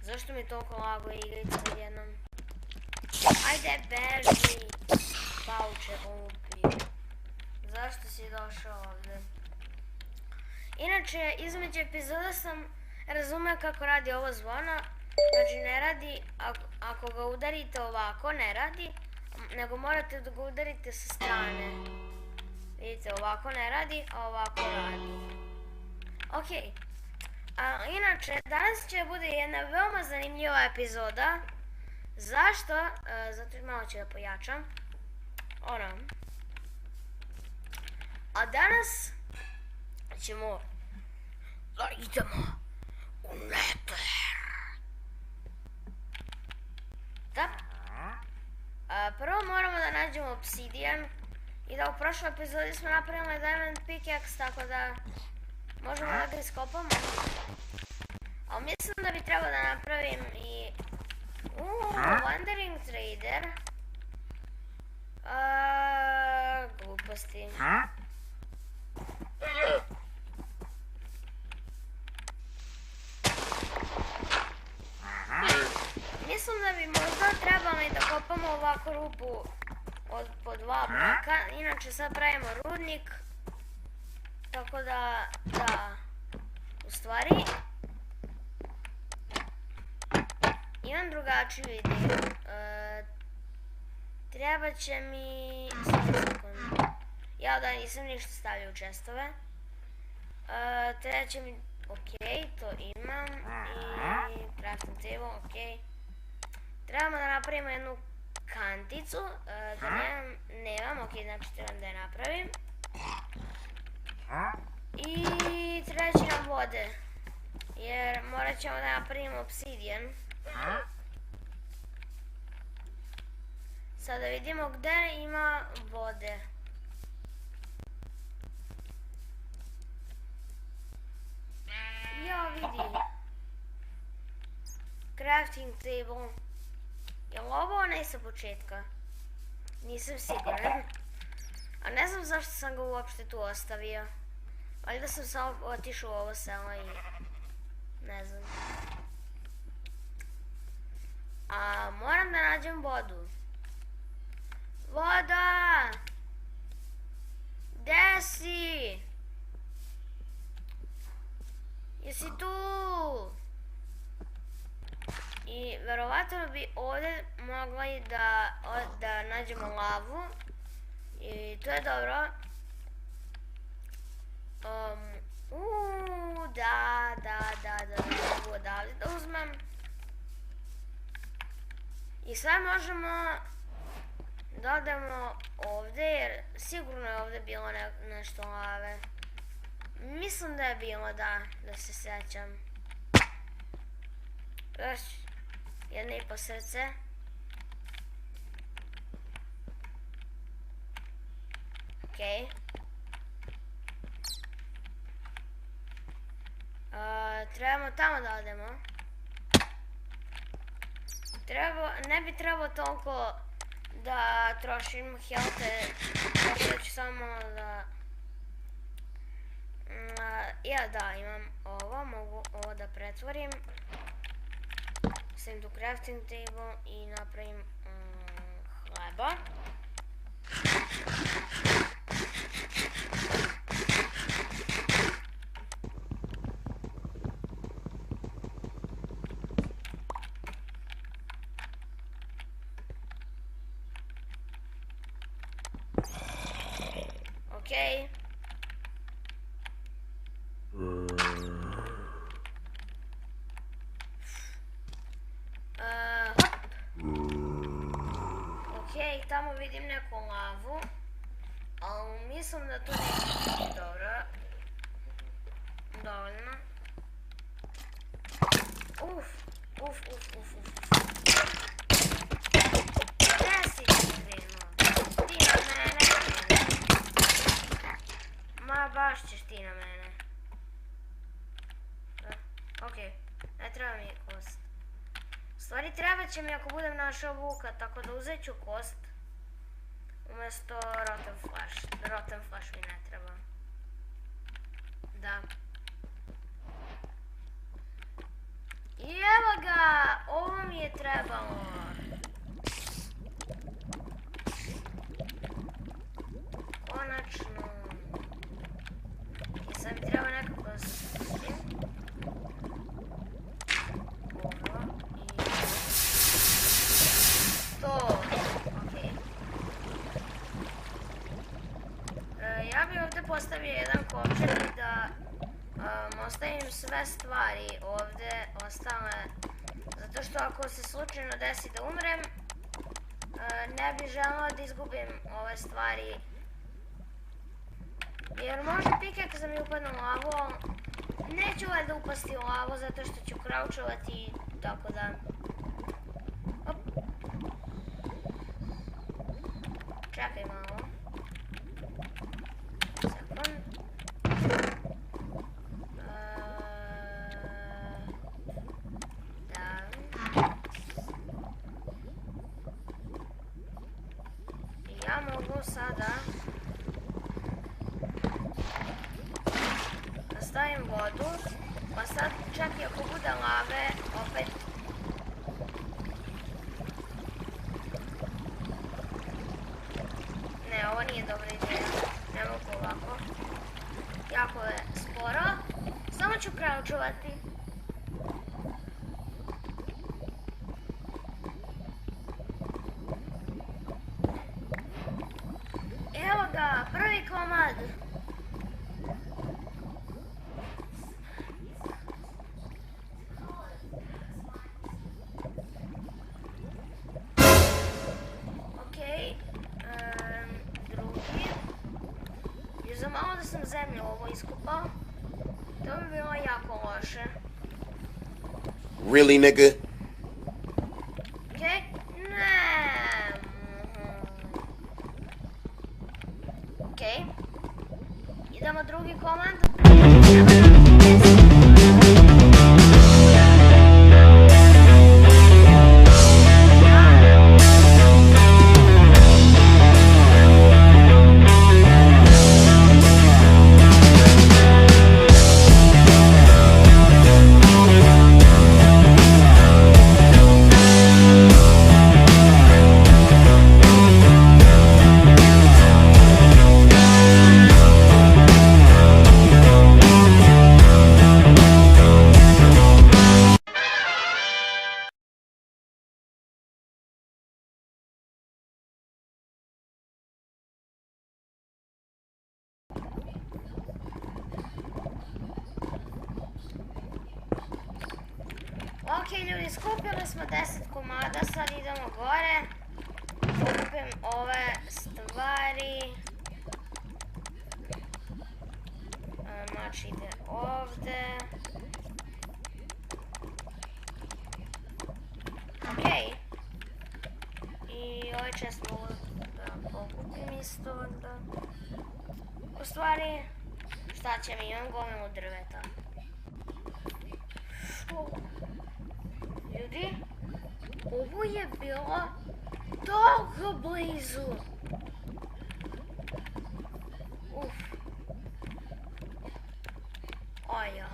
Zašto mi toliko laguje igrica odjednom? Ajde, beži! Pauče, glupi. Zašto si došao ovdje? Inače, između epizoda sam razumio kako radi ovo zvono. Znači, ne radi, ako ga udarite ovako, ne radi, nego morate da ga udarite sa strane. Vidite, ovako ne radi, a ovako radi. Okej. Inače, danas će bude jedna veoma zanimljiva epizoda. Zašto? Zato malo ću da pojačam. A danas ćemo da idemo u Nether. Da. Prvo moramo da nađemo obsidijan. I da u prošloj epizodi smo napravili diamond pickaxe, tako da možemo da ga iskopamo. Ali mislim da bi trebalo da napravim i Wandering Trader. Gluposti. Mislim da bi možda trebali da kopamo ovako rupu po 2 bloka. Inače sad pravimo rudnik. Tako da, u stvari imam drugačiju ideju. Treba će mi... Ja da nisam ništa stavio u čestove. Treba će mi... Okej, to imam. I crafting table, okej. Trebamo da napravimo jednu kanticu. Da nemam, okej, znači trebam da je napravim. I treba će nam vode. Jer morat ćemo da napravimo obsidijan. Sada vidimo gde ima vode. Ja vidi. Crafting table. Je li ovo onaj sa početka? Nisam siguran. A ne znam zašto sam ga uopšte tu ostavio. Valjda sam samo otišao u ovo selo i... ne znam. A moram da nađem vodu. Voda! Gde si? Jesi tu? I verovatno bi ovdje mogli da nađemo lavu. I to je dobro. Da mogu odavde da uzmem. I sad možemo da odemo ovdje jer sigurno je ovdje bilo nešto lave. Mislim da je bilo, da se sjećam. Još jedno i po srce. Okej. Trebamo tamo da odemo. Ne bi trebao toliko da trošim helte. Tako da ću samo da... Ja da, imam ovo, mogu ovo da pretvorim. Stavim tu crafting table i napravim hleba. Okej. Okej, tamo vidim neku lavu, ali mislim da to neće biti dobro. Dovoljno. Uf. Gde si ti krenuo? Ti na mene. će mi ako budem našao vuka, tako da uzet ću kost. Umjesto rotten flesh. Rotten flesh mi ne treba. Da. I evo ga! Ovo mi je trebalo. Konačno. I sad mi treba nekako spustim. Ovo. I... to. Okej. Ja bih ovdje postavio jedan kovčeg da ostavim sve stvari ovdje ostale, zato što ako se slučajno desi da umrem, ne bih želeo da izgubim ove stvari, jer može pikek da mi upadne u lavu, neću valjda upasti u lavu zato što ću kraučovati, tako da... Op. Čekaj malo. Sekund. Ja mogu sada da stavim vodu, pa sad čak i ako bude lave, opet ne, ovo nije dobra ideja, ne mogu ovako, jako je sporo, samo ću kraučovati. Evo ga, prvi komad. Okej, drugi. Još za malo da sam zemlju ovo iskupao. To bi bilo jako loše. Really, nigga? Okej, ne. Okej. Idemo drugi komand. Ok ljudi, skupili smo 10 komada, sad idemo gore. Kupim ove stvari. Mač ide ovdje. Ok. I ovaj čest mogu da pokupim isto onda. U stvari, šta će mi, imam gomilu drveta. Ljudi, ovo je bilo toliko blizu. Uf. Oja.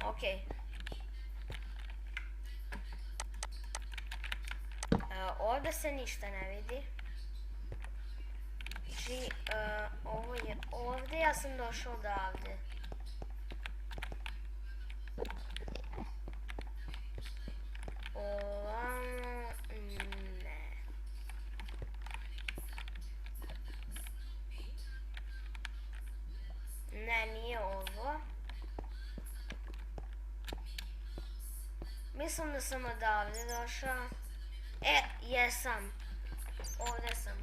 Okej. Ovdje se ništa ne vidi. Znači, ovo je ovdje, ja sam došao odavde. Ovamo, ne. Ne, nije ovo. Mislim da sam odavde došao. Jesam. Ovdje sam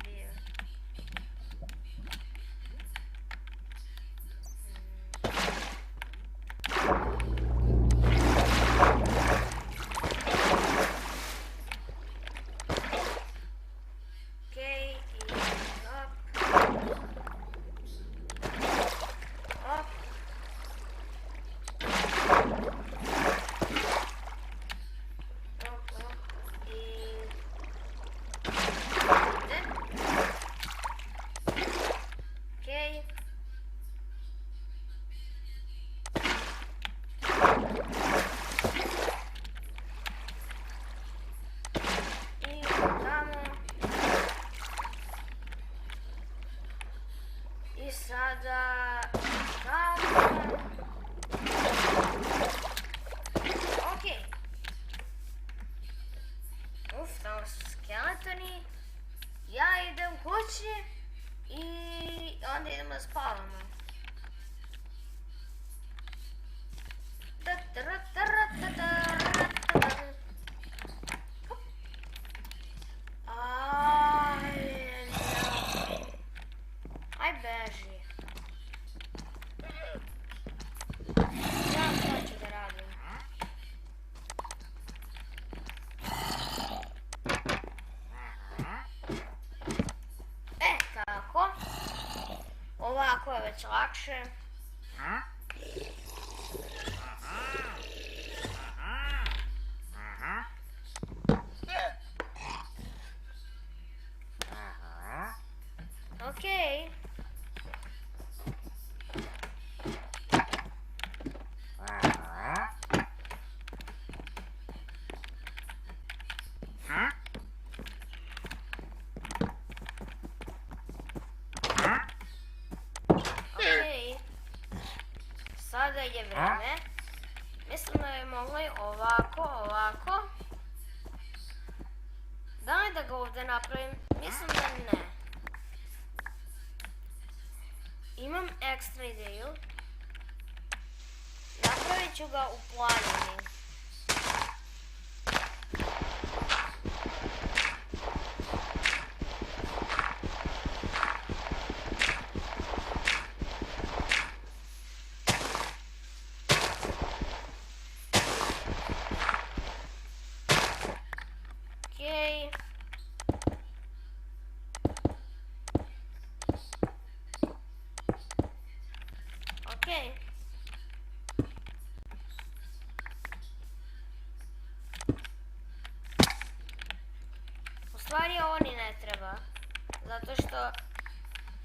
bio. Okej. Tamo su skeletoni. Ja idem kući i onda idemo da spavamo. Aj beži. Ja šta ću da radim? Tako. Ovako je već lakše. Okej. Sada je vreme. Mislim da je moglo i ovako. Daj da ga ovdje napravim. Mislim da ne. Imam ekstra ideju. Napravit ću ga u planini. Okej. U stvari ovo ni ne treba, zato što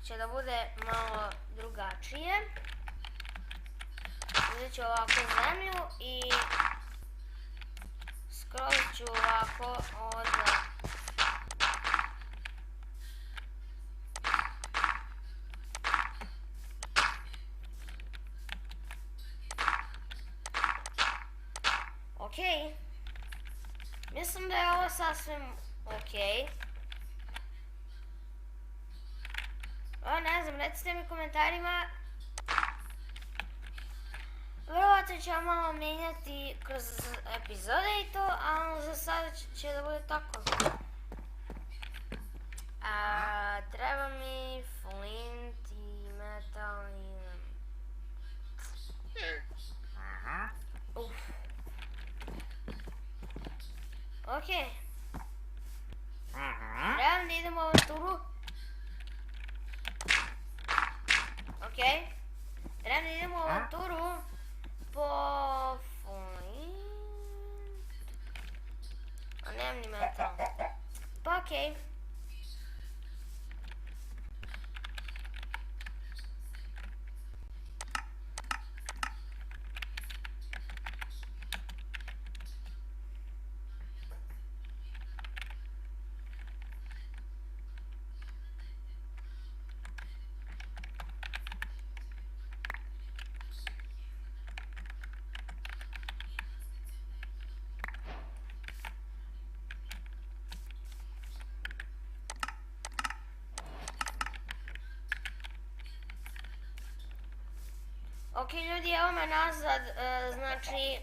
će da bude malo drugačije. Uzet ću ovako zemlju i scrollit ću ovako ovdje. Okej. Mislim da je ovo sasvim okej. Ne znam, recite mi u komentarima. Vjerovatno ću malo mijenjati kroz epizode i to, ali za sada će da bude tako. Treba mi flint i metal i... Okej. Trebam da idem u avanturu. Okej. Trebam da idem u avanturu po flint. A nemam ni metal. Pa okej. Ok ljudi, evo me nazad, znači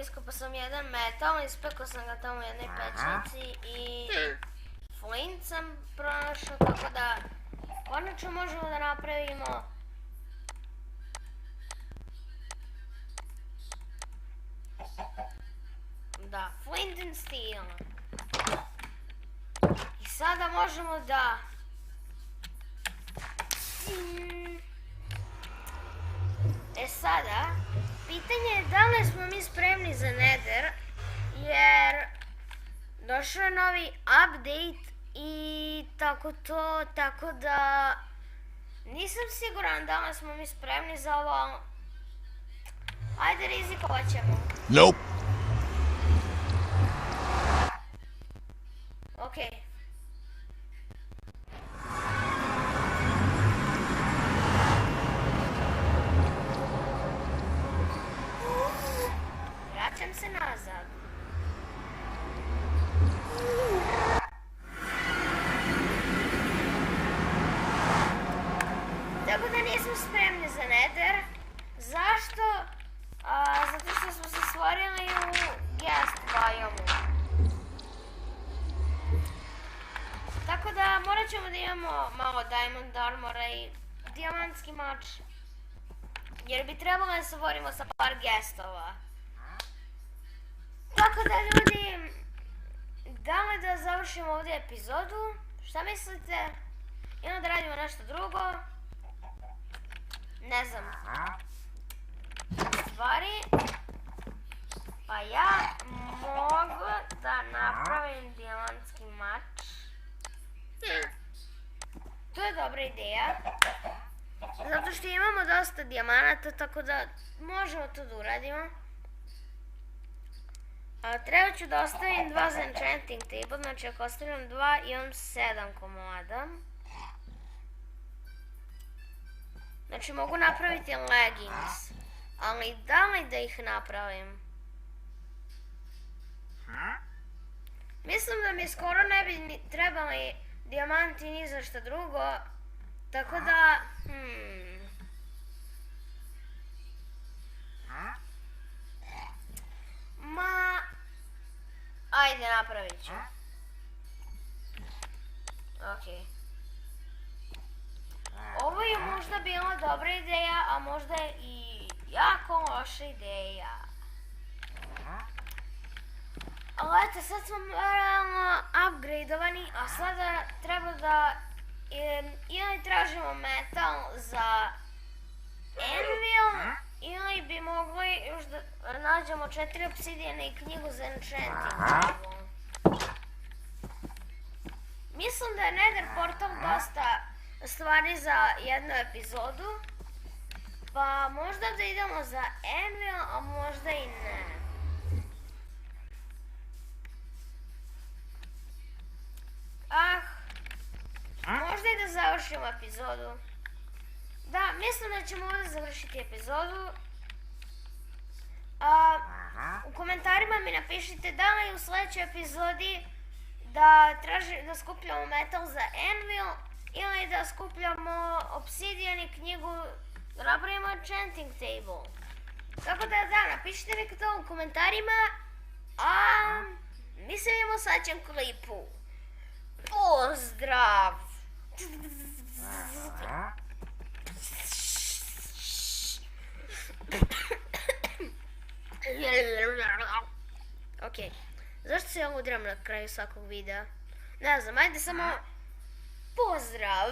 iskopao sam jedan metal, ispekao sam ga tamo u jednoj pećnici i flint sam pronašao, tako da konačno možemo da napravimo flint and steel. I sada možemo da sada, pitanje je da li smo mi spremni za Nether, jer došao je novi update i tako da nisam siguran da li smo mi spremni za ovo. Ajde, rizikovat ćemo. Nope. da morat ćemo da imamo malo diamond armora i dijamantski mač. Jer bi trebalo da se borimo sa par gestova. Tako da ljudi, da li da završimo ovdje epizodu? Šta mislite? Ili da radimo nešto drugo? Ne znam. Stvari. Pa ja mogu da napravim dijamantski mač. To je dobra ideja. Zato što imamo dosta dijamanata, tako da možemo to da uradimo. Treba ću da ostavim 2 za enchanting table, znači ako ostavim 2 imam 7 komada. Znači mogu napraviti leggings, ali da li da ih napravim? Mislim da mi skoro ne bi trebali dijamanti ni za šta drugo, tako da... Ajde, napravit ću. Ok. Ovo je možda bila dobra ideja, a možda je i jako loša ideja. Ali eto, sad smo realno upgradeovani, a sada treba da ili tražimo metal za anvil, ili bi mogli još da nađemo 4 obsidijene i knjigu za enchanting. Mislim da je Nether portal dosta stvari za jednu epizodu, pa možda da idemo za anvil, a možda i ne. Možda i da završimo epizodu. Da, mislim da ćemo ovdje završiti epizodu. U komentarima mi napišite da li u sljedećoj epizodi da skupljamo metal za anvil ili da skupljamo obsidian i knjigu da napravimo enchanting table. Tako da, napišite mi to u komentarima, a mi se vidimo u sljedećem klipu. Pozdrav! Ok, zašto se ja udiram na kraju svakog videa? Ne znam, ajde samo pozdrav!